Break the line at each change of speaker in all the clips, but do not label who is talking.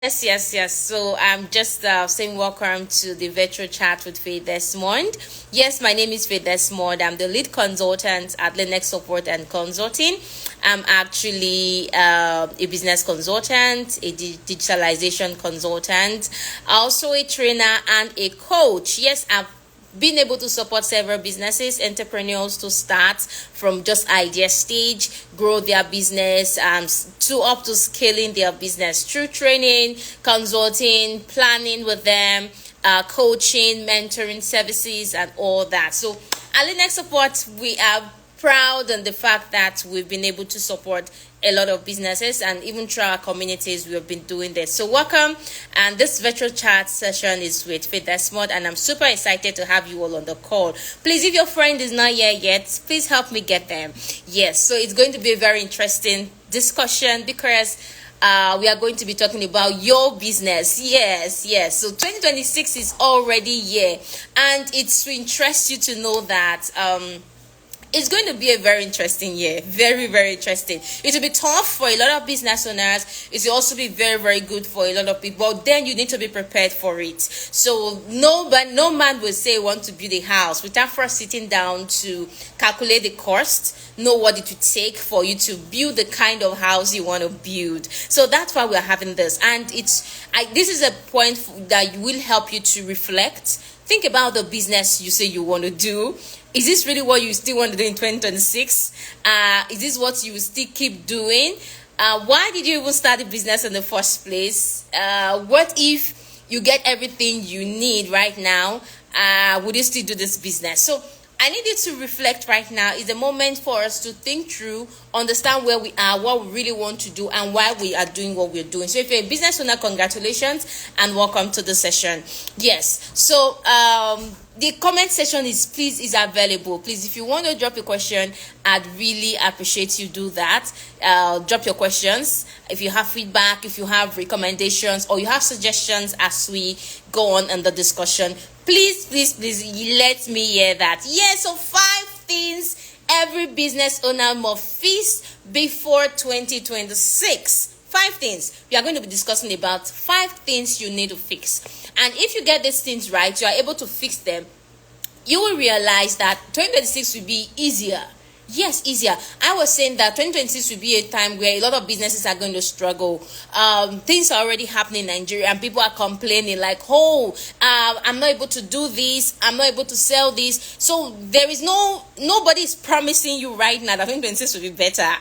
Yes. So I'm just saying welcome to the virtual chat with Faith Desmond. Yes, my name is Faith Desmond. I'm the lead consultant at Linux Support and Consulting. I'm actually a business consultant, a digitalization consultant, also a trainer and a coach. Yes, I've been able to support several businesses, entrepreneurs to start from just idea stage, grow their business, to up to scaling their business through training, consulting, planning with them, coaching, mentoring services, and all that. So, at Linux Support, we are proud on the fact that we've been able to support a lot of businesses, and even through our communities we have been doing this. So welcome, and this virtual chat session is with Faith Desmond, and I'm super excited to have you all on the call. Please, if your friend is not here yet, please help me get them. Yes, so it's going to be a very interesting discussion because we are going to be talking about your business. Yes. So 2026 is already here, and it's to interest you to know that it's going to be a very interesting year. Very interesting. It will be tough for a lot of business owners. It will also be very good for a lot of people. Then you need to be prepared for it. So no man will say want to build a house without first sitting down to calculate the cost, know what it would take for you to build the kind of house you want to build. So that's why we're having this. And this is a point that will help you to reflect. Think about the business you say you want to do. Is this really what you still want to do in 2026? Is this what you still keep doing? Why did you even start the business in the first place? What if you get everything you need right now? Would you still do this business? So I need you to reflect right now. Is the moment for us to think through, understand where we are, what we really want to do, and why we are doing what we're doing. So if you're a business owner, congratulations and welcome to the session. Yes. So the comment section is available. Please, if you want to drop a question, I'd really appreciate you do that. Drop your questions. If you have feedback, if you have recommendations, or you have suggestions as we go on in the discussion, please let me hear that. Yes, so 5 things every business owner must fix before 2026. 5 things. We are going to be discussing about 5 things you need to fix. And if you get these things right, you are able to fix them, you will realize that 2026 will be easier. Yes, easier. I was saying that 2026 will be a time where a lot of businesses are going to struggle. Things are already happening in Nigeria, and people are complaining like, I'm not able to do this. I'm not able to sell this. So there is nobody is promising you right now that 2026 will be better.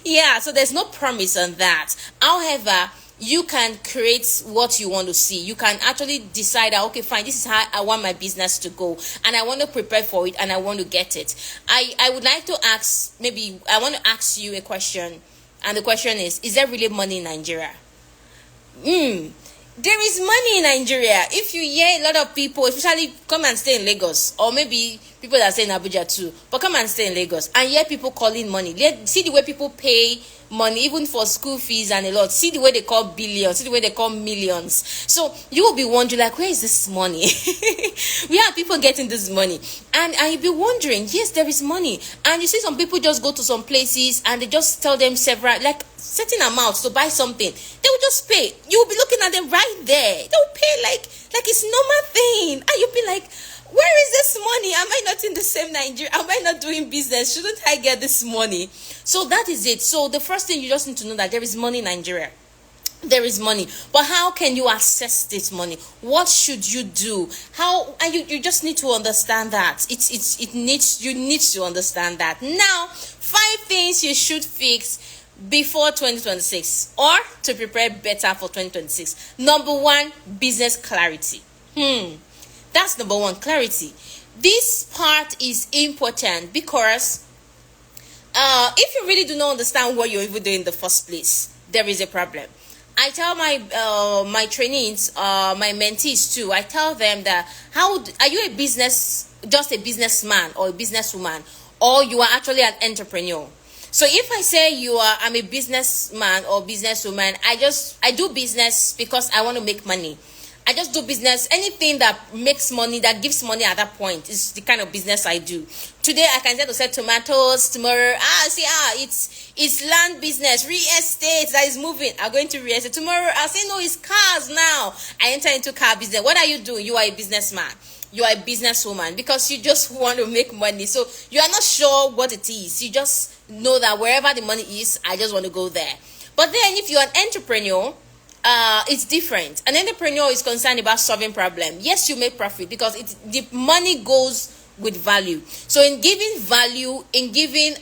Yeah, so there's no promise on that. However, you can create what you want to see. You can actually decide that, okay, fine, this is how I want my business to go, and I want to prepare for it, and I want to get it. I would like to ask, maybe I want to ask you a question, and the question is there really money in Nigeria? There is money in Nigeria. If you hear a lot of people, especially come and stay in Lagos, or maybe people that stay in Abuja too, but come and stay in Lagos and hear people calling money. See the way people pay money, even for school fees and a lot. See the way they call billions, see the way they call millions. So you will be wondering, like, where is this money? Where are people getting this money? And you'll be wondering, yes, there is money. And you see some people just go to some places and they just tell them several, like, certain amounts to buy something. They will just pay. You will be looking at them right there. They'll pay like it's normal thing. And you'll be like, where is this money? Am I not in the same Nigeria? Am I not doing business? Shouldn't I get this money? So that is it. So the first thing, you just need to know that there is money in Nigeria. There is money, but how can you access this money? What should you do? How? And you just need to understand that you need to understand that. Now, 5 things you should fix before 2026, or to prepare better for 2026. Number 1, business clarity. That's number 1, clarity. This part is important because if you really do not understand what you're even doing in the first place, there is a problem. I tell my trainees, my mentees too, I tell them that, are you just a businessman or a businesswoman, or you are actually an entrepreneur? So if I say I'm a businessman or businesswoman, I do business because I want to make money. I just do business. Anything that makes money, that gives money at that point is the kind of business I do. Today I can tend to sell tomatoes. Tomorrow, it's land business, real estate that is moving. I'm going to real estate. Tomorrow I'll say no, it's cars now. I enter into car business. What are you doing? You are a businessman. You are a businesswoman because you just want to make money. So you are not sure what it is. You just know that wherever the money is, I just want to go there. But then if you're an entrepreneur, it's different. An entrepreneur is concerned about solving problem. Yes, you make profit because the money goes with value. So in giving value, you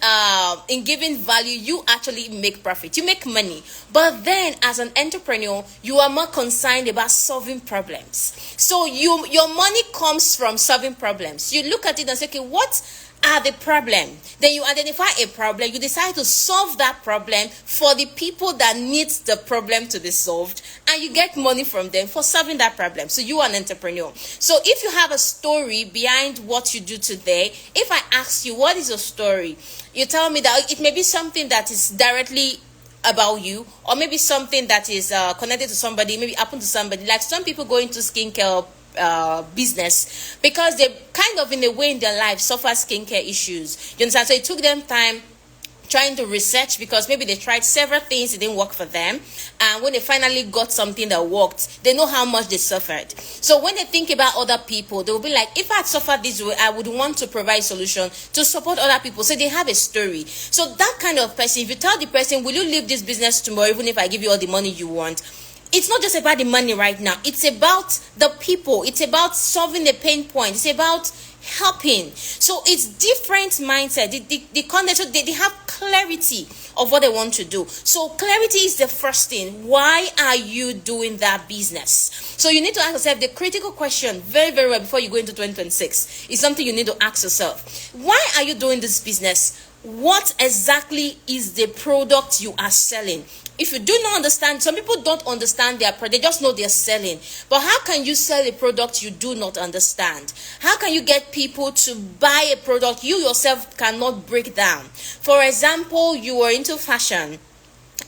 actually make profit. You make money. But then as an entrepreneur, you are more concerned about solving problems. So your money comes from solving problems. You look at it and say, okay, what are the problem? Then you identify a problem, you decide to solve that problem for the people that need the problem to be solved, and you get money from them for solving that problem. So you are an entrepreneur. So if you have a story behind what you do today, if I ask you what is your story, you tell me that it may be something that is directly about you, or maybe something that is connected to somebody, maybe happened to somebody. Like some people go into skincare business because they kind of in a way in their life suffer skincare issues. You understand? So it took them time trying to research because maybe they tried several things, it didn't work for them, and when they finally got something that worked, they know how much they suffered. So when they think about other people, they will be like, if I had suffered this way, I would want to provide solution to support other people. So they have a story. So that kind of person, if you tell the person, will you leave this business tomorrow even if I give you all the money you want, it's not just about the money right now. It's about the people. It's about solving the pain point. It's about helping. So it's different mindset. The content, so they have clarity of what they want to do. So clarity is the first thing. Why are you doing that business? So you need to ask yourself the critical question very, very well before you go into 2026. It's something you need to ask yourself. Why are you doing this business? What exactly is the product you are selling? If you do not understand, some people don't understand their product, they just know they're selling. But how can you sell a product you do not understand? How can you get people to buy a product you yourself cannot break down? For example, you are into fashion,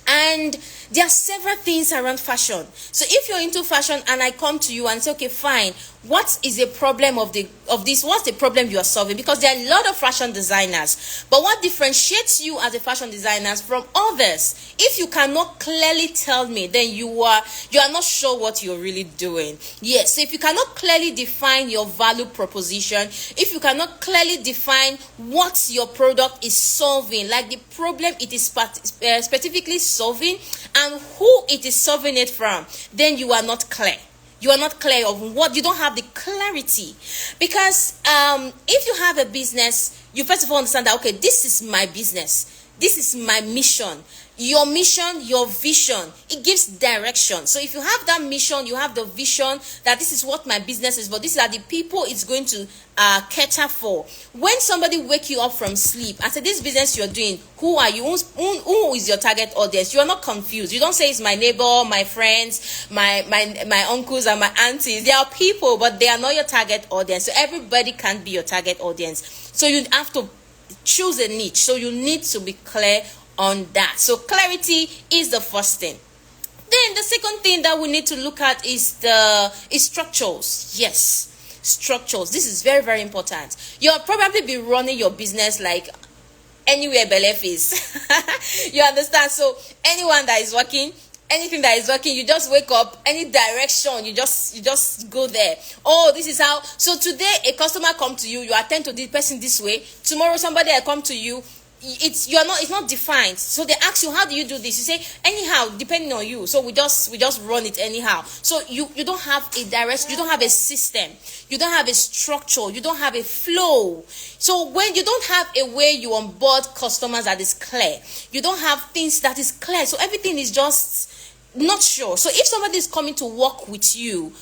and there are several things around fashion. So if you're into fashion and I come to you and say, okay, fine, what is the problem of this? What's the problem you are solving? Because there are a lot of fashion designers. But what differentiates you as a fashion designer from others? If you cannot clearly tell me, then you are not sure what you're really doing. Yes, so if you cannot clearly define your value proposition, if you cannot clearly define what your product is solving, like the problem it is specifically solving and who it is solving it from, then you are not clear. You are not clear of what, you don't have the clarity. Because if you have a business, you first of all understand that, okay, this is my business. This is my mission. Your mission, your vision, it gives direction. So if you have that mission, you have the vision that this is what my business is, but these are the people it's going to cater for. When somebody wake you up from sleep and say, this business you're doing, who are you? Who is your target audience? You are not confused. You don't say it's my neighbor, my friends, my uncles and my aunties. They are people, but they are not your target audience. So everybody can't be your target audience. So you have to choose a niche. So you need to be clear on that. So clarity is the first thing. Then the second thing that we need to look at is structures. Yes, structures. This is very, very important. You'll probably be running your business like anywhere belief is. You understand? So anyone that is working, anything that is working, you just wake up, any direction, you just go there. Oh, this is how. So today a customer come to you, you attend to the person this way. Tomorrow somebody will come to you, it's not defined. So they ask you, how do you do this? You say anyhow, depending on you. So we just run it anyhow. So you don't have a direction, you don't have a system, you don't have a structure, you don't have a flow. So when you don't have a way you onboard customers that is clear, you don't have things that is clear, so everything is just not sure. So if somebody is coming to work with you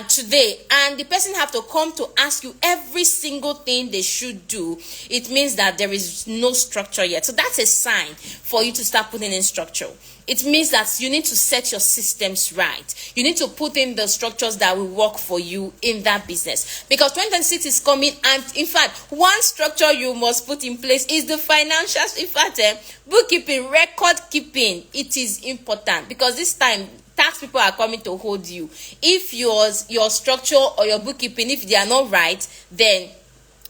today, and the person have to come to ask you every single thing they should do, it means that there is no structure yet. So that's a sign for you to start putting in structure. It means that you need to set your systems right. You need to put in the structures that will work for you in that business. Because 2026 is coming, and in fact, one structure you must put in place is the financials. In fact, bookkeeping, record keeping, it is important, because this time tax people are coming to hold you. If your structure or your bookkeeping, if they are not right, then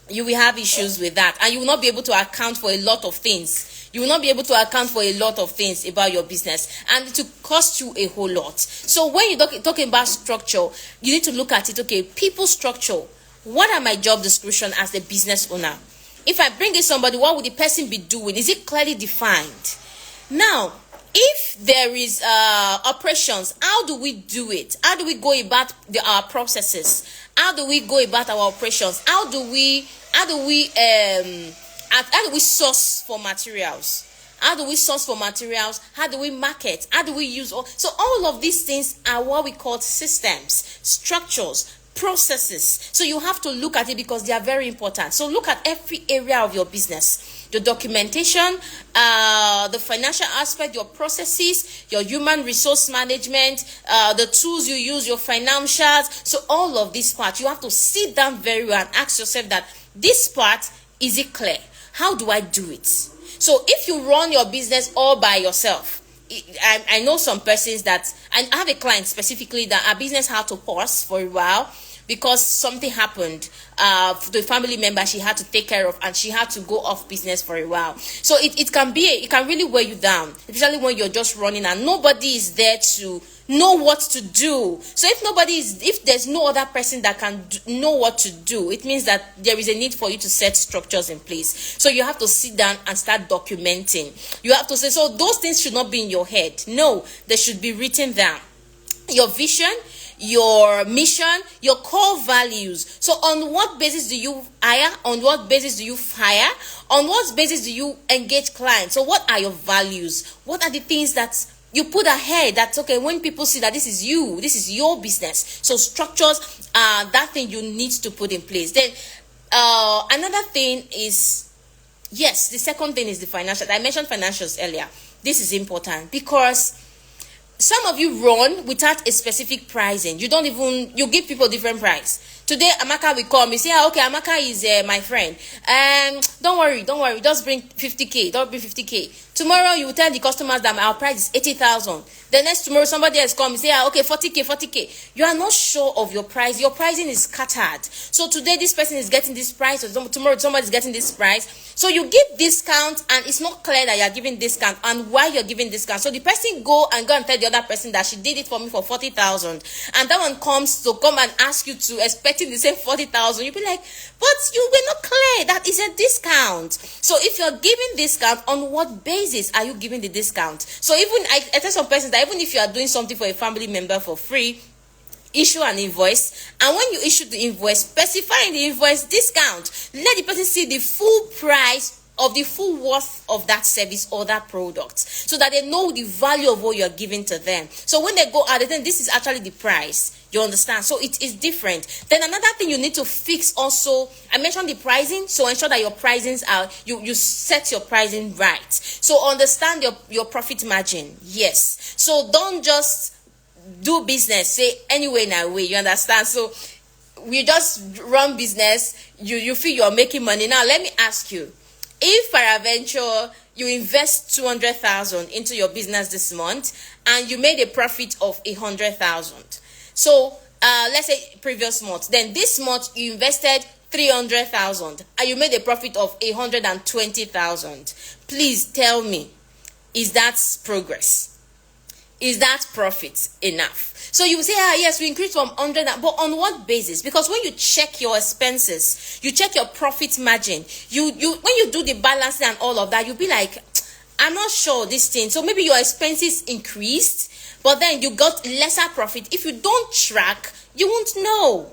you will have issues with that, and you will not be able to account for a lot of things. You will not be able to account for a lot of things about your business, and it will cost you a whole lot. So when you're talking about structure, you need to look at it. Okay, people structure. What are my job description as the business owner? If I bring in somebody, what would the person be doing? Is it clearly defined? Now, if there is operations, how do we do it? How do we go about our processes? How do we go about our operations? How do we source for materials? How do we source for materials? How do we market? How do we use so all of these things are what we call systems, structures, processes. So you have to look at it because they are very important. So look at every area of your business: your documentation, the financial aspect, your processes, your human resource management, the tools you use, your financials. So all of this part, you have to sit down very well and ask yourself that this part, is it clear? How do I do it? So if you run your business all by yourself, I know some persons that, and I have a client specifically that our business had to pause for a while because something happened to a family member she had to take care of, and she had to go off business for a while. So it can really weigh you down, especially when you're just running and nobody is there to know what to do. So if there's no other person that can know what to do, it means that there is a need for you to set structures in place. So you have to sit down and start documenting. You have to say, so those things should not be in your head. No, they should be written down. Your vision, your mission, your core values. So on what basis do you hire? On what basis do you fire? On what basis do you engage clients? So what are your values? What are the things that you put ahead? That's okay when people see that this is you, this is your business. So structures are that thing you need to put in place. Then another thing is, yes, the second thing is the financial. I mentioned financials earlier. This is important because some of you run without a specific pricing. You give people different price. Today, Amaka will come. You say, okay, Amaka is my friend. Don't worry. Just bring 50K. Don't bring 50K. Tomorrow, you will tell the customers that our price is 80,000. The next tomorrow, somebody else come. You say, okay, 40K. You are not sure of your price. Your pricing is scattered. So today, this person is getting this price. Or tomorrow, somebody is getting this price. So you give discount, and it's not clear that you are giving discount and why you're giving discount. So the person go and tell the other person that she did it for me for 40,000, and that one comes to come and ask you to expecting the same 40,000. You'll be like, but you were not clear that is a discount. So if you're giving discount, on what basis are you giving the discount? So even I tell some persons that even if you are doing something for a family member for free, issue an invoice, and when you issue the invoice, specify in the invoice discount. Let the person see the full price of the full worth of that service or that product, so that they know the value of what you're giving to them. So when they go out, they think this is actually the price. You understand? So it is different. Then another thing you need to fix also, I mentioned the pricing, so ensure that your pricings are, you set your pricing right. So understand your profit margin. Yes. So don't just do business, say anyway in a way, you understand? So we just run business, you feel you're making money. Now let me ask you, if peradventure you invest 200,000 into your business this month and you made a profit of 100,000, so let's say previous month, then this month you invested 300,000 and you made a profit of 120,000, please tell me, is that progress? Is that profit enough? So you say, yes, we increased from 100, but on what basis? Because when you check your expenses, you check your profit margin, when you do the balancing and all of that, you'll be like, I'm not sure this thing. So maybe your expenses increased, but then you got lesser profit. If you don't track, you won't know.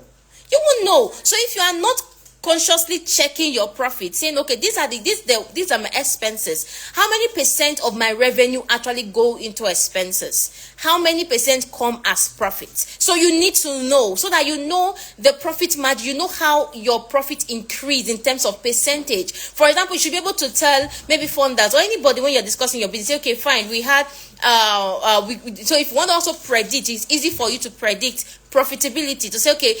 You won't know. So if you are not consciously checking your profit, saying, okay, these are my expenses. How many percent of my revenue actually go into expenses? How many percent come as profit? So you need to know, so that you know the profit margin, you know how your profit increase in terms of percentage. For example, you should be able to tell maybe funders or anybody when you're discussing your business, say, okay, fine, we had so if you want to also predict, it's easy for you to predict profitability, to say, okay,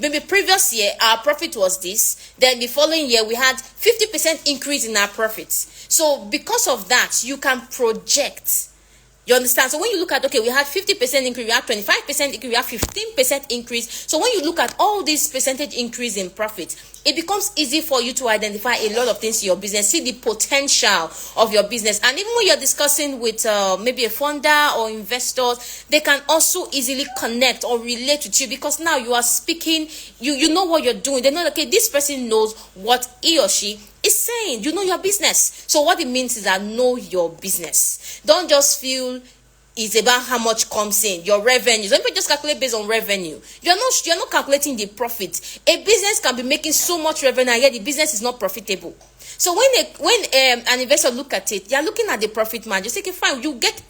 maybe previous year our profit was this, then the following year we had 50% increase in our profits. So because of that, you can project You understand? So when you look at, okay, we had 50% increase, we had 25% increase, we have 15% increase. So when you look at all this percentage increase in profit, it becomes easy for you to identify a lot of things in your business, see the potential of your business. And even when you're discussing with maybe a funder or investors, they can also easily connect or relate with you, because now you are speaking, you know what you're doing. They know, okay, this person knows what he or she is saying. You know your business. So what it means is that know your business. Don't just feel it's about how much comes in, your revenue. Some people just calculate based on revenue. You're not calculating the profit. A business can be making so much revenue, and yet the business is not profitable. So when an investor look at it, they are looking at the profit margin. Say, okay, fine, you get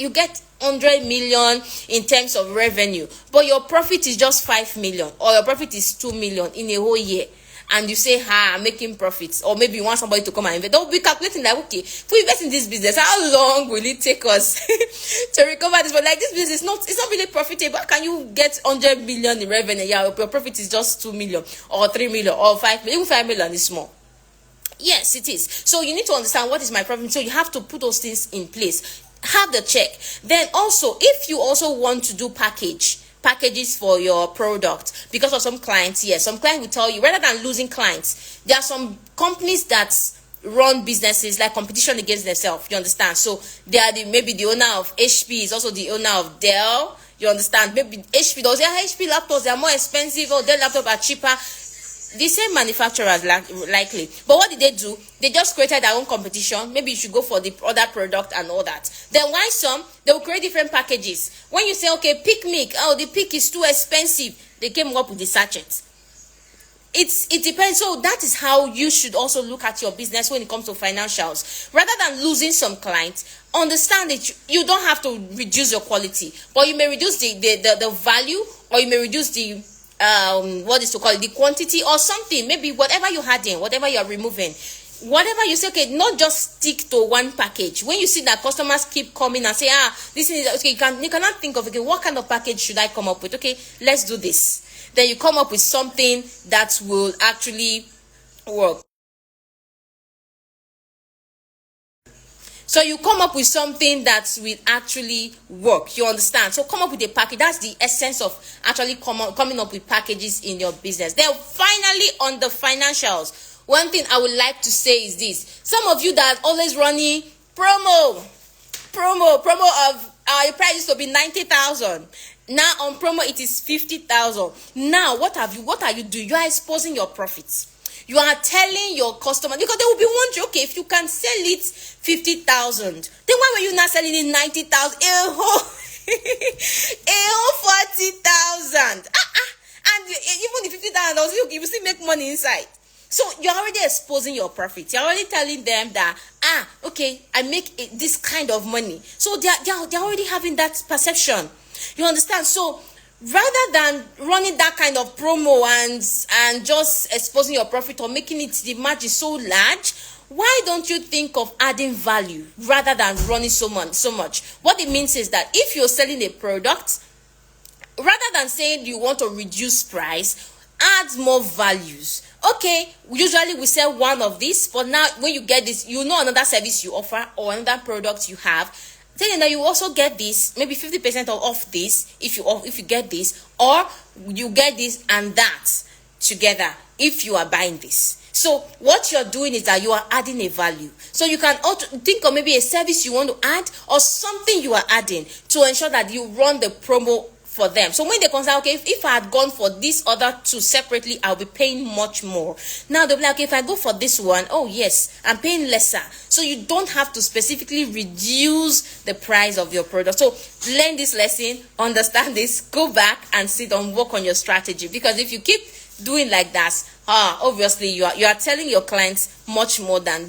100 million in terms of revenue, but your profit is just 5 million, or your profit is 2 million in a whole year. And you say, I'm making profits, or maybe you want somebody to come and invest. They'll be calculating like, okay, if we invest in this business, how long will it take us to recover this? But like, this business it's not really profitable. How can you get 100 million in revenue? Yeah, your profit is just 2 million or 3 million or 5 million. Even 5 million is small. Yes, it is. So you need to understand what is my profit. So you have to put those things in place. Have the check. Then also, if you also want to do packages for your product, because of some clients, yes, some clients will tell you, rather than losing clients, there are some companies that run businesses like competition against themselves. You understand? So they are maybe the owner of HP is also the owner of Dell. You understand? Maybe HP, those HP laptops, they are more expensive, or Dell laptops are cheaper. The same manufacturers likely, but what did they do? They just created their own competition. Maybe you should go for the other product and all that. Then why some? They will create different packages. When you say, okay, pick milk, oh, the pick is too expensive, they came up with the sachet. It depends. So that is how you should also look at your business when it comes to financials. Rather than losing some clients, understand that you don't have to reduce your quality, but you may reduce the value, or you may reduce the what is to call it, the quantity or something. Maybe whatever you had in, whatever you're removing, whatever you say, okay, not just stick to one package. When you see that customers keep coming and say, this is okay, you cannot think of, okay, what kind of package should I come up with? Okay, let's do this. Then you come up with something that will actually work. So you come up with something that will actually work. You understand? So come up with a package. That's the essence of actually coming up with packages in your business. Then finally, on the financials, one thing I would like to say is this. Some of you that are always running promo of your price used to be 90,000. Now on promo it is 50,000. Now what are you doing? You are exposing your profits. You are telling your customer, because they will be wondering, okay, if you can sell it 50,000, then why were you not selling it 90,000? A whole 40,000. And even the 50,000, you will still make money inside. So you're already exposing your profits. You're already telling them that, okay, I make this kind of money. So they're already having that perception. You understand? So rather than running that kind of promo and just exposing your profit or making it the margin so large, why don't you think of adding value rather than running so much? What it means is that if you're selling a product, rather than saying you want to reduce price, add more values. Okay, usually we sell one of these, but now when you get this, you know another service you offer or another product you have. Then you also get this, maybe 50% off this if you get this, or you get this and that together if you are buying this. So what you're doing is that you are adding a value. So you can also think of maybe a service you want to add or something you are adding to ensure that you run the promo for them. So when they consider, okay, if I had gone for these other two separately, I'll be paying much more. Now they'll be like, okay, if I go for this one, oh yes, I'm paying lesser. So you don't have to specifically reduce the price of your product. So learn this lesson, understand this, go back and sit and work on your strategy. Because if you keep doing like that, obviously you are telling your clients much more than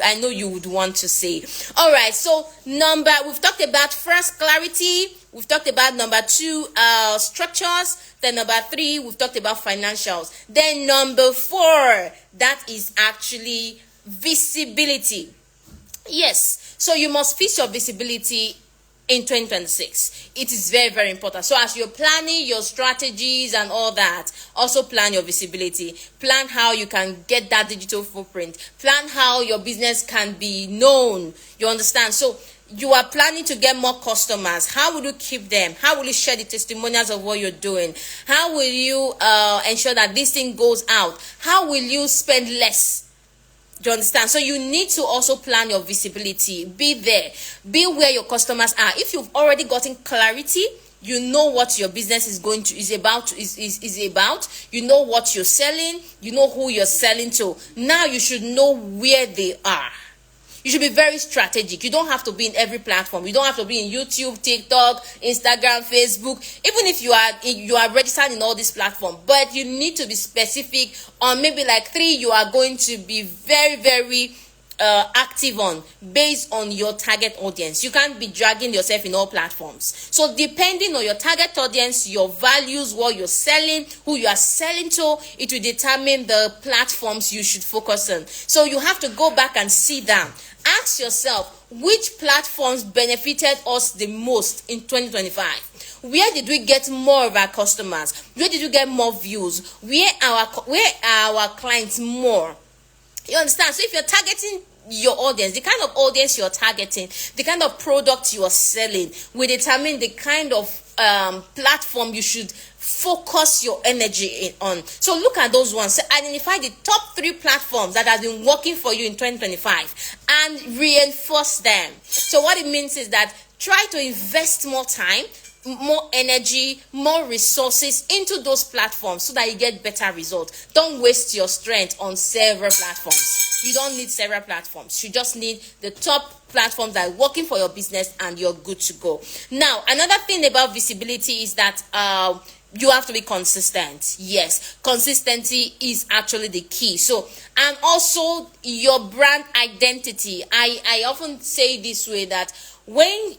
I know you would want to say. All right, so we've talked about first, clarity. We've talked about number 2, structures. Then number 3, we've talked about financials. Then number 4, that is actually visibility. Yes, so you must fix your visibility in 2026. It is very, very important. So as you're planning your strategies and all that, also plan your visibility. Plan how you can get that digital footprint. Plan how your business can be known. You understand? So you are planning to get more customers. How will you keep them? How will you share the testimonials of what you're doing? How will you ensure that this thing goes out? How will you spend less? Do you understand? So you need to also plan your visibility. Be there. Be where your customers are. If you've already gotten clarity, you know what your business is about. You know what you're selling. You know who you're selling to. Now you should know where they are. You should be very strategic. You don't have to be in every platform. You don't have to be in YouTube, TikTok, Instagram, Facebook. Even if you are registered in all these platforms, but you need to be specific on maybe like 3 you are going to be very, very active on, based on your target audience. You can't be dragging yourself in all platforms. So depending on your target audience, your values, what you're selling, who you are selling to, it will determine the platforms you should focus on. So you have to go back and sit down. Ask yourself, which platforms benefited us the most in 2025? Where did we get more of our customers? Where did we get more views? Where are our clients more? You understand? So if you're targeting your audience, the kind of audience you're targeting, the kind of product you are selling will determine the kind of platform you should focus your energy on. So look at those ones. So identify the top 3 platforms that have been working for you in 2025 and reinforce them. So what it means is that try to invest more time, more energy, more resources into those platforms so that you get better results. Don't waste your strength on several platforms. You don't need several platforms. You just need the top platforms that are working for your business and you're good to go. Now, another thing about visibility is that you have to be consistent. Yes, consistency is actually the key. So, and also your brand identity. I often say this way, that when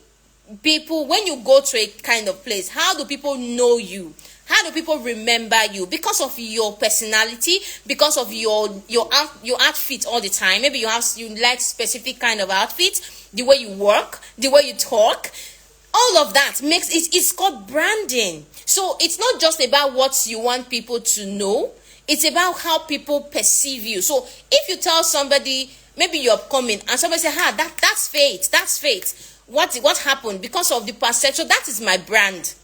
you go to a kind of place, how do people know you? How do people remember you? Because of your personality, because of your outfit all the time. Maybe you like specific kind of outfit, the way you work, the way you talk. All of that makes it's called branding. So it's not just about what you want people to know, it's about how people perceive you. So if you tell somebody, maybe you're coming and somebody say, that's Faith. What happened? Because of the perception. That is my brand.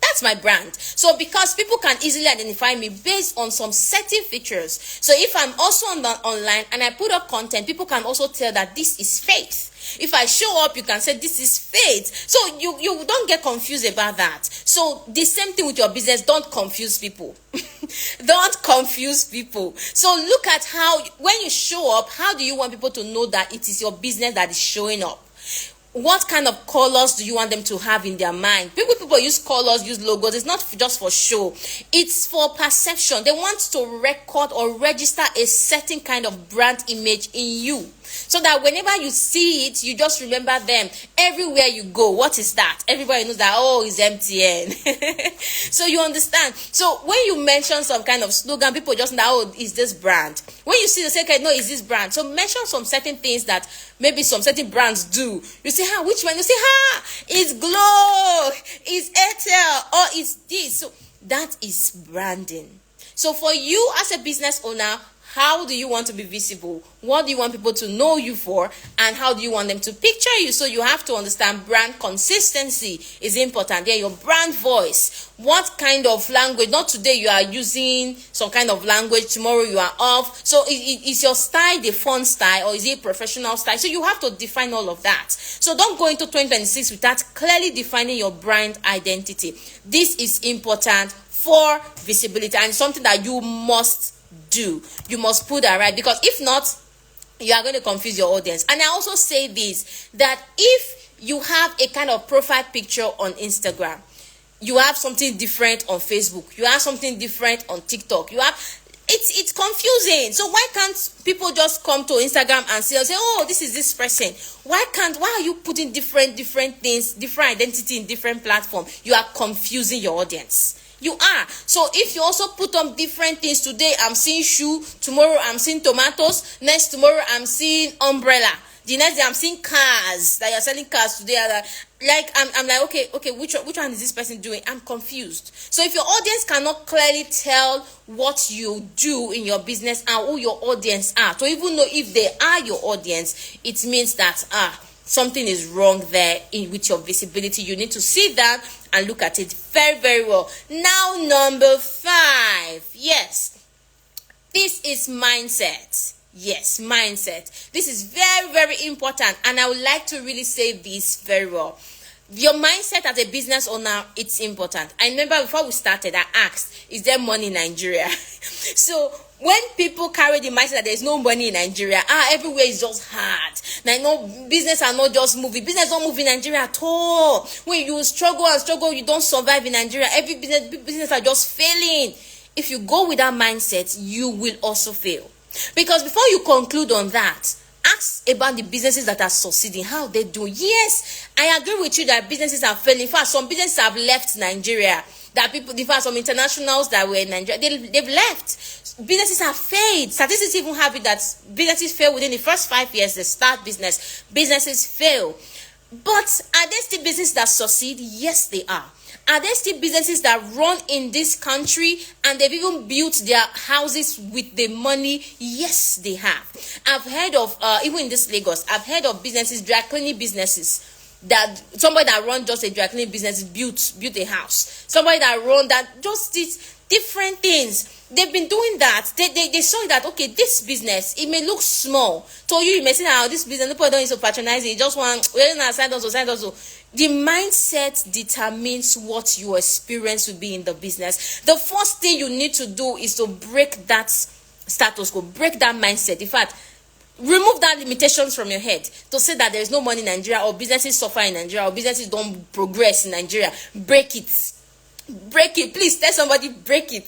That's my brand. So because people can easily identify me based on some certain features. So if I'm also online and I put up content, people can also tell that this is Faith. If I show up, you can say this is Faith. So you don't get confused about that. So the same thing with your business. Don't confuse people. Don't confuse people. So look at how, when you show up, how do you want people to know that it is your business that is showing up? What kind of colors do you want them to have in their mind? People use colors, use logos. It's not just for show. It's for perception. They want to record or register a certain kind of brand image in you, so that whenever you see it, you just remember them. Everywhere you go, what is that? Everybody knows that, oh, it's MTN. So you understand. So when you mention some kind of slogan, people just know, oh, is this brand? When you see the second, no, is this brand? So mention some certain things that maybe some certain brands do. You say, which one? You say, it's Glow, it's Airtel, or it's this. So that is branding. So for you as a business owner, how do you want to be visible? What do you want people to know you for? And how do you want them to picture you? So you have to understand brand consistency is important. Your brand voice. What kind of language? Not today you are using some kind of language, tomorrow you are off. So is your style the fun style, or is it professional style? So you have to define all of that. So don't go into 2026 without clearly defining your brand identity. This is important for visibility and something that you must do. You must put that right, because if not, you are going to confuse your audience. And I also say this, that if you have a kind of profile picture on Instagram, you have something different on Facebook, you have something different on TikTok, it's confusing. So why can't people just come to Instagram and say, oh, this is this person? Why are you putting different things, different identity in different platforms? You are confusing your audience. You are. So if you also put on different things, today I'm seeing shoe, tomorrow I'm seeing tomatoes, next tomorrow I'm seeing umbrella, the next day I'm seeing cars, that you're selling cars today. Like I'm like, okay, which one is this person doing? I'm confused. So if your audience cannot clearly tell what you do in your business and who your audience are, to even know if they are your audience, it means that something is wrong there with your visibility. You need to sit down and look at it very, very well. Now, number 5. Yes, this is mindset. Yes, mindset. This is very, very important, and I would like to really say this very well. Your mindset as a business owner, it's important. I remember before we started, I asked, is there money in Nigeria? So when people carry the mindset that there's no money in Nigeria, everywhere is just hard. Now, no, business are not just moving. Business don't move in Nigeria at all. When you struggle and struggle, you don't survive in Nigeria. Every business are just failing. If you go with that mindset, you will also fail. Because before you conclude on that, ask about the businesses that are succeeding, how they do. Yes, I agree with you that businesses are failing. In fact, some businesses have left Nigeria. That people, in fact, some internationals that were in Nigeria, they've left. Businesses have failed. Statistics even have it that businesses fail within the first 5 years they start business. Businesses fail. But are there still businesses that succeed? Yes, they are. Are there still businesses that run in this country and they've even built their houses with the money? Yes, they have. I've heard of, even in this Lagos, I've heard of businesses, dry cleaning businesses, that somebody that run just a dry cleaning business built a house. Somebody that run that just these different things. They've been doing that. They saw that, okay, this business, it may look small. To you may say, this business, people don't need to patronize it. You just want, side also. The mindset determines what your experience will be in the business. The first thing you need to do is to break that status quo, break that mindset. In fact, remove that limitations from your head to say that there is no money in Nigeria, or businesses suffer in Nigeria, or businesses don't progress in Nigeria. Break it. Break it. Please tell somebody, break it.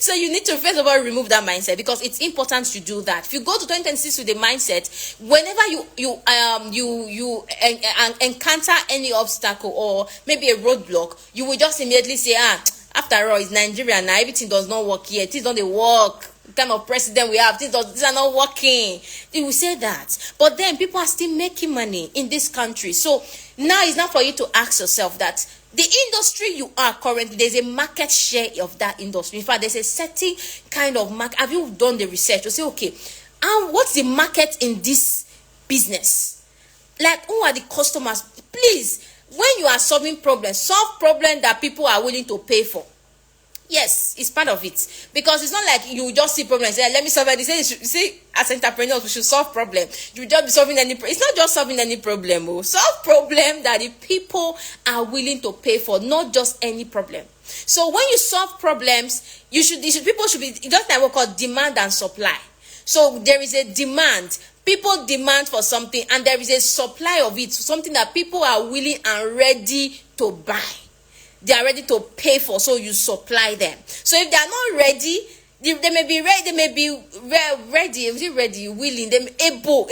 So you need to first of all remove that mindset, because it's important to do that. If you go to 2026 with the mindset, whenever you encounter any obstacle or maybe a roadblock, you will just immediately say, after all, it's Nigeria now, everything does not work here, things don't work, kind of president we have, these are not working. You will say that. But then people are still making money in this country. So now it's not for you to ask yourself that the industry you are currently, there's a market share of that industry. In fact, there's a certain kind of market. Have you done the research to say, okay, what's the market in this business? Like, who are the customers? Please, when you are solve problems that people are willing to pay for. Yes, it's part of it. Because it's not like you just see problems and say, let me solve it. You see, as entrepreneurs, we should solve problems. You just be solving any problem. It's not just solving any problem. Solve problem that the people are willing to pay for, not just any problem. So when you solve problems, people should be, just like what we call demand and supply. So there is a demand. People demand for something, and there is a supply of it, something that people are willing and ready to buy. They are ready to pay for, so you supply them. So if they are not ready, they may be ready, willing, them able,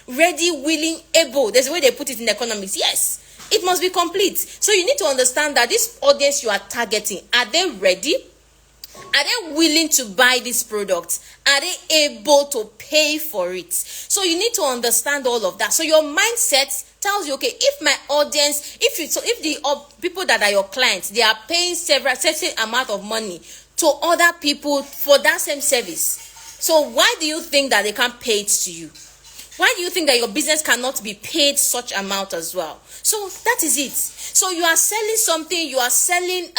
ready, willing, able. There's a way they put it in economics. Yes, it must be complete. So you need to understand that this audience you are targeting, are they ready? Are they willing to buy this product? Are they able to pay for it? So you need to understand all of that. So your mindset tells you, okay, if my audience, if the people that are your clients, they are paying certain amount of money to other people for that same service. So why do you think that they can't pay it to you? Why do you think that your business cannot be paid such amount as well? So that is it. So you are selling something, you are selling,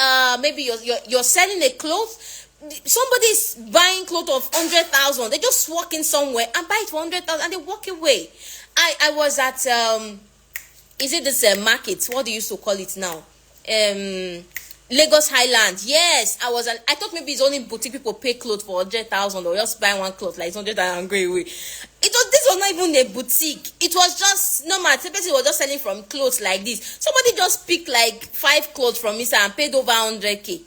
maybe you're selling a cloth. Somebody is buying clothes of 100,000. They just walk in somewhere and buy it for 100,000 and they walk away. I was at, is it this market? What do you used to call it now? Lagos Highland. Yes, I thought maybe it's only boutique people pay clothes for 100,000 or just buy one cloth like 100,000 and go away. This was not even a boutique. It was just normal. The person was just selling from clothes like this. Somebody just picked like 5 clothes from inside and paid over 100K.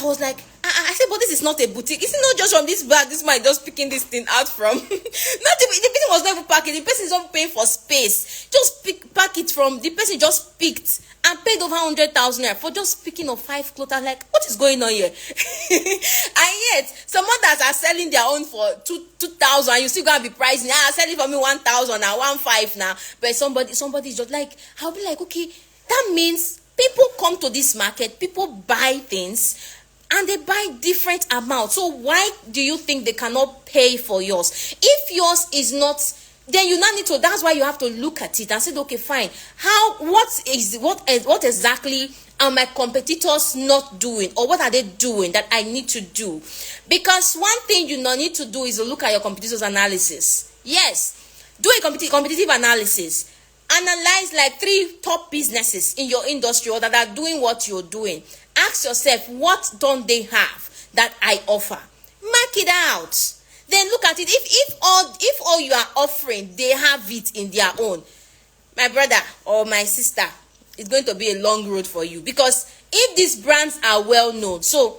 I was like, I said, but this is not a boutique. It's not just from this bag. This man just picking this thing out from. The person was not even packing. The person is not paying for space. Just pack it from. The person just picked and paid over 100,000 naira for just picking of 5 clothes. I'm like, what is going on here? And yet, some others are selling their own for 2,000. You still gonna be pricing. Selling for me 1,000 now, 1,500 now. But somebody is just like, I'll be like, okay, that means people come to this market. People buy things. And they buy different amounts. So why do you think they cannot pay for yours? If yours is not then you now need to, that's why you have to look at it and say, okay, fine, what exactly are my competitors not doing, or what are they doing that I need to do? Because one thing you not need to do is to look at your competitors' analysis. Yes, do a competitive analysis. Analyze like 3 top businesses in your industry or that are doing what you're doing. Ask yourself, what don't they have that I offer? Mark it out. Then look at it. If all you are offering, they have it in their own, my brother or my sister, it's going to be a long road for you. Because if these brands are well known, so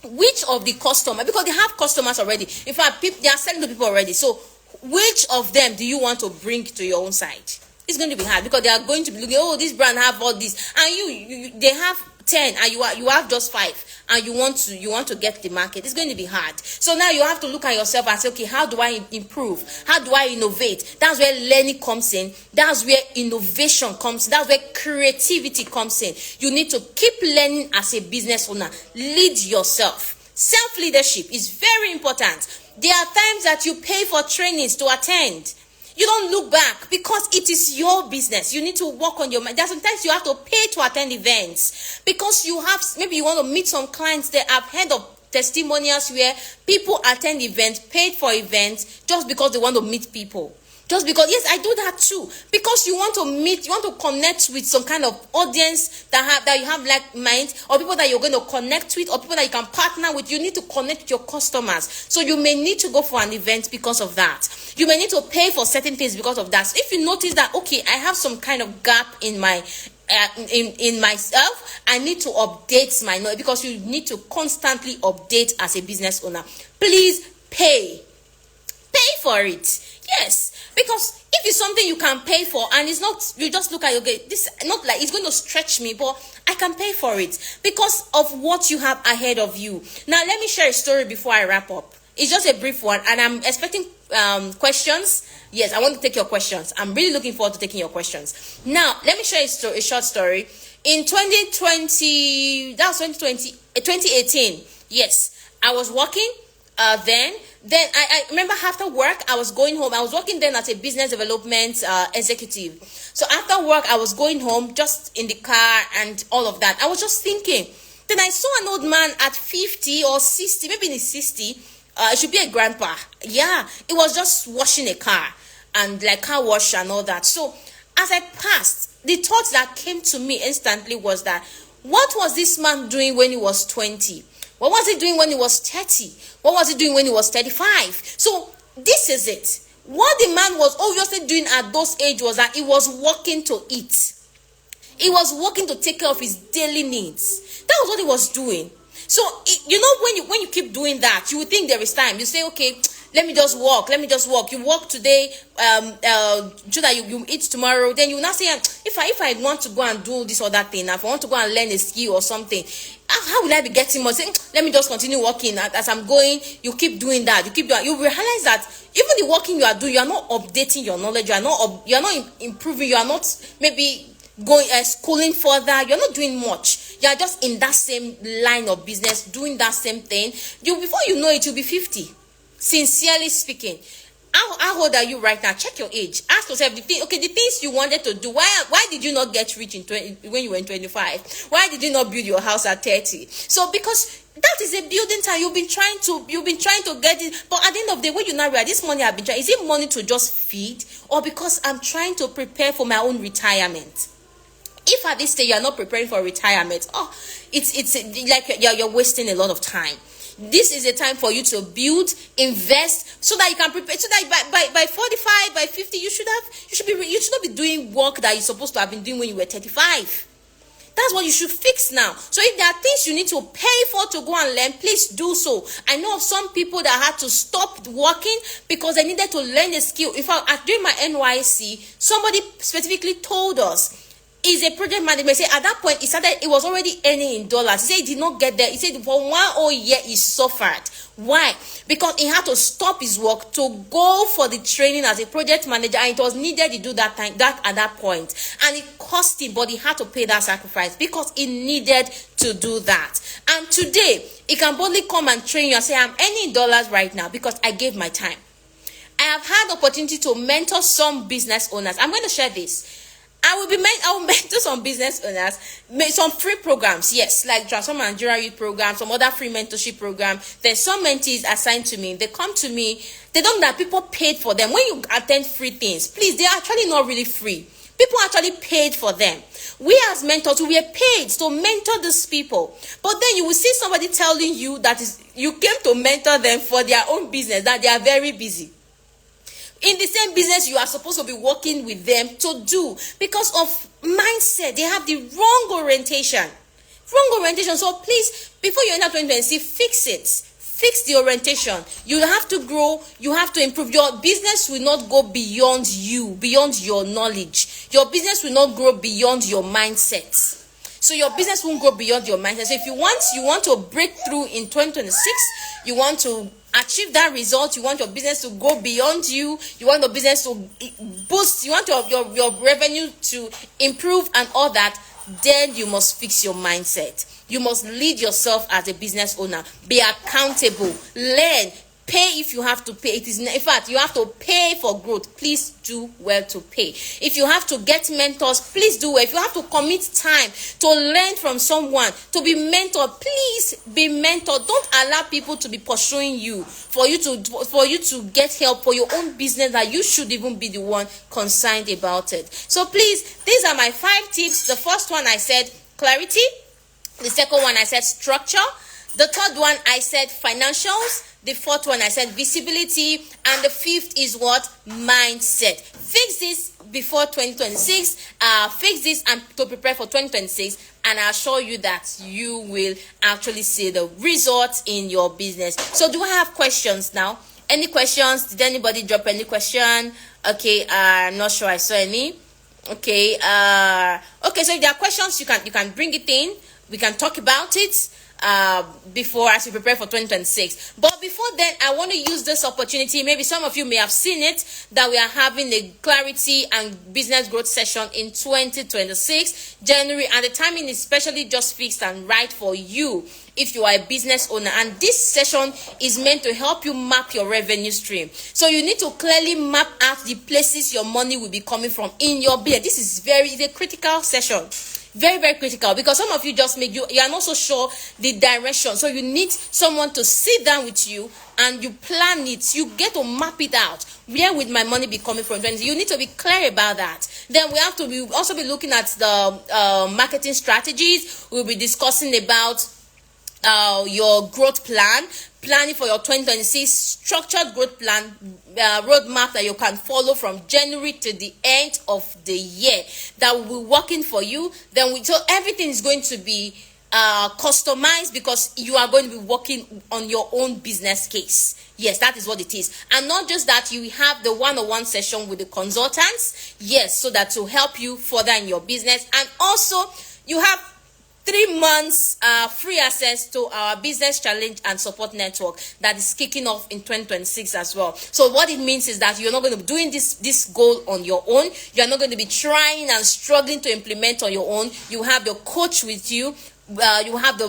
which of the customers, because they have customers already, in fact, they are selling to people already, so which of them do you want to bring to your own side? It's going to be hard, because they are going to be looking, oh, this brand have all this, and they have 10 and you have just 5, and you want to get the market. It's going to be hard. So now you have to look at yourself and say, okay, how do I improve? How do I innovate? That's where learning comes in. That's where innovation comes in. That's where creativity comes in. You need to keep learning as a business owner. Lead yourself. Self-leadership is very important. There are times that you pay for trainings to attend. You don't look back, because it is your business. You need to work on your mind. There's sometimes you have to pay to attend events, because maybe you want to meet some clients there. I've heard of testimonials where people attend events, paid for events, just because they want to meet people. Just because, yes, I do that too. Because you want to meet, you want to connect with some kind of audience that you have like mind, or people that you're going to connect with, or people that you can partner with. You need to connect with your customers. So you may need to go for an event because of that. You may need to pay for certain things because of that. So if you notice that, okay, I have some kind of gap in my in myself, I need to update my knowledge, because you need to constantly update as a business owner. Please pay for it. Yes, because if it's something you can pay for, and it's not, you just look at, okay, this not like it's going to stretch me, but I can pay for it because of what you have ahead of you. Now let me share a story before I wrap up. It's just a brief one, and I'm expecting questions. Yes, I want to take your questions. I'm really looking forward to taking your questions. Now let me share a short story. In 2020, that was 2018. Yes, I was working then I remember after work, I was going home. I was working then as a business development executive. So after work, I was going home, just in the car and all of that. I was just thinking. Then I saw an old man at 50 or 60, maybe in his 60. It should be a grandpa. Yeah, it was just washing a car and like car wash and all that. So as I passed, the thought that came to me instantly was that, what was this man doing when he was 20? What was he doing when he was 30? What was he doing when he was 35? So this is it. What the man was obviously doing at those age was that he was working to eat. He was working to take care of his daily needs. That was what he was doing. So, when you keep doing that, you would think there is time. You say, okay, let me just walk. You walk today, so that you eat tomorrow. Then you will not say, if I want to go and do this or that thing, if I want to go and learn a skill or something, how will I be getting more? Say, let me just continue working. As I'm going, you keep doing that. You realize that even the working you are doing, you are not updating your knowledge. You are not improving. You are not maybe going schooling further. You're not doing much. You are just in that same line of business, doing that same thing. Before you know it, you'll be 50. Sincerely speaking, how old are you right now? Check your age. Ask yourself the things you wanted to do. Why did you not get rich when you were in 25? Why did you not build your house at 30? So because that is a building time. You've been trying to get it, but at the end of the day, when you now realize this money I've been trying, is it money to just feed, or because I'm trying to prepare for my own retirement? If at this stage you are not preparing for retirement, it's like you're wasting a lot of time. This is a time for you to build, invest, so that you can prepare, so that by 45, by 50, you should not be doing work that you're supposed to have been doing when you were 35. That's what you should fix now. So if there are things you need to pay for to go and learn, please do so. I know of some people that had to stop working because they needed to learn a skill. In fact, during my NYC, somebody specifically told us, is a project manager. Say at that point it was already earning in dollars. He said he did not get there. He said for 1 whole year he suffered. Why? Because he had to stop his work to go for the training as a project manager, and it was needed to do that at that point. And it cost him, but he had to pay that sacrifice because he needed to do that. And today he can boldly come and train you and say, I'm earning dollars right now because I gave my time. I have had opportunity to mentor some business owners. I'm going to share this. I will mentor some business owners, some free programs, yes, like Transform Nigeria Youth Program, some other free mentorship program. There's some mentees assigned to me. They come to me. They don't know that people paid for them. When you attend free things, please, they're actually not really free. People actually paid for them. We as mentors, we were paid to mentor these people. But then you will see somebody telling you that you came to mentor them for their own business, that they are very busy. In the same business you are supposed to be working with them to do, because of mindset. They have the wrong orientation. So please, before you enter 2026, fix it. Fix the orientation. You have to grow. You have to improve. Your business will not go beyond you, beyond your knowledge. Your business will not grow beyond your mindset. So your business won't grow beyond your mindset. So if you want to break through in 2026, you want to achieve that result, you want your business to go beyond you, you want your business to boost, you want your revenue to improve and all that, then you must fix your mindset. You must lead yourself as a business owner. Be accountable. Learn. Pay if you have to pay. It is, in fact, you have to pay for growth. Please do well to pay. If you have to get mentors, please do well. If you have to commit time to learn from someone, to be mentored, please be mentored. Don't allow people to be pursuing you for you to get help for your own business that you should even be the one concerned about it. So please, these are my 5 tips. The first one I said clarity. The second one I said structure. The third one I said financials. The fourth one I said visibility. And the fifth is what? Mindset. Fix this before 2026. Fix this and to prepare for 2026. And I'll show you that you will actually see the results in your business. So do I have questions now? Any questions? Did anybody drop any question? Okay, I'm not sure I saw any. Okay, okay, so if there are questions, you can bring it in. We can talk about it before, as we prepare for 2026. But before then, I want to use this opportunity. Maybe some of you may have seen it, that we are having a clarity and business growth session in 2026 January, and the timing is specially just fixed and right for you if you are a business owner. And this session is meant to help you map your revenue stream. So you need to clearly map out the places your money will be coming from in your business. This is a critical session. Very, very critical, because some of you just you are not so sure the direction. So you need someone to sit down with you and you plan it. You get to map it out. Where would my money be coming from? You need to be clear about that. Then we have to also be looking at the marketing strategies. We'll be discussing about your growth plan, planning for your 2026 structured growth plan, roadmap that you can follow from January to the end of the year, that will be working for you. Then so everything is going to be customized, because you are going to be working on your own business case. Yes, that is what it is. And not just that, you have the one-on-one session with the consultants, yes, so that to help you further in your business. And also you have 3 months free access to our business challenge and support network that is kicking off in 2026 as well. So what it means is that you're not going to be doing this goal on your own. You're not going to be trying and struggling to implement on your own. You have your coach with you. You have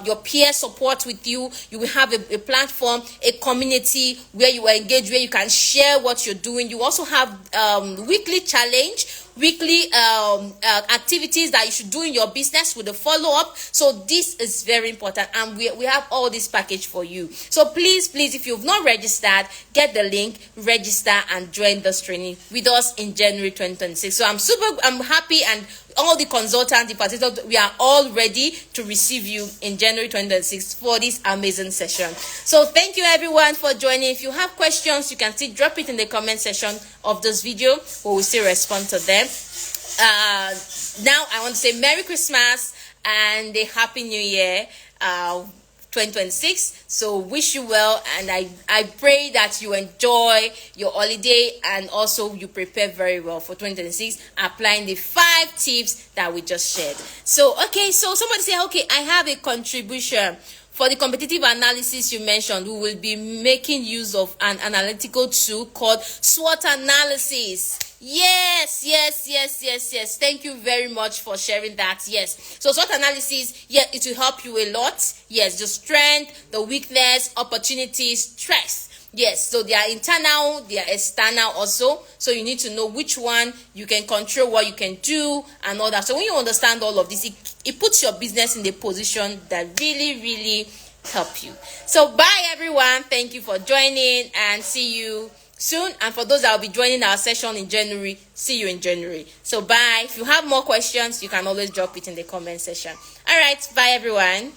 your peer support with you. You will have a platform, a community where you are engaged, where you can share what you're doing. You also have weekly challenge, weekly activities that you should do in your business with a follow-up. So this is very important, and we have all this package for you. So please, if you've not registered, get the link, register, and join this training with us in January 2026. So I'm happy, and all the consultants, the participants, we are all ready to receive you in January 2026 for this amazing session. So thank you everyone for joining. If you have questions, you can still drop it in the comment section of this video. We will still respond to them. Now I want to say Merry Christmas and a Happy New Year 2026. So wish you well, and I pray that you enjoy your holiday and also you prepare very well for 2026, applying the 5 tips that we just shared. So okay, so somebody say, okay, I have a contribution. For the competitive analysis you mentioned, we will be making use of an analytical tool called SWOT analysis. Yes. Thank you very much for sharing that. Yes. So SWOT analysis, yeah, it will help you a lot. Yes, the strength, the weakness, opportunities, stress. Yes, so they are internal, they are external also. So you need to know which one you can control, what you can do, and all that. So when you understand all of this, it puts your business in the position that really, really help you. So bye everyone. Thank you for joining, and see you soon. And for those that will be joining our session in January, see you in January. So bye. If you have more questions, you can always drop it in the comment section. All right, bye everyone.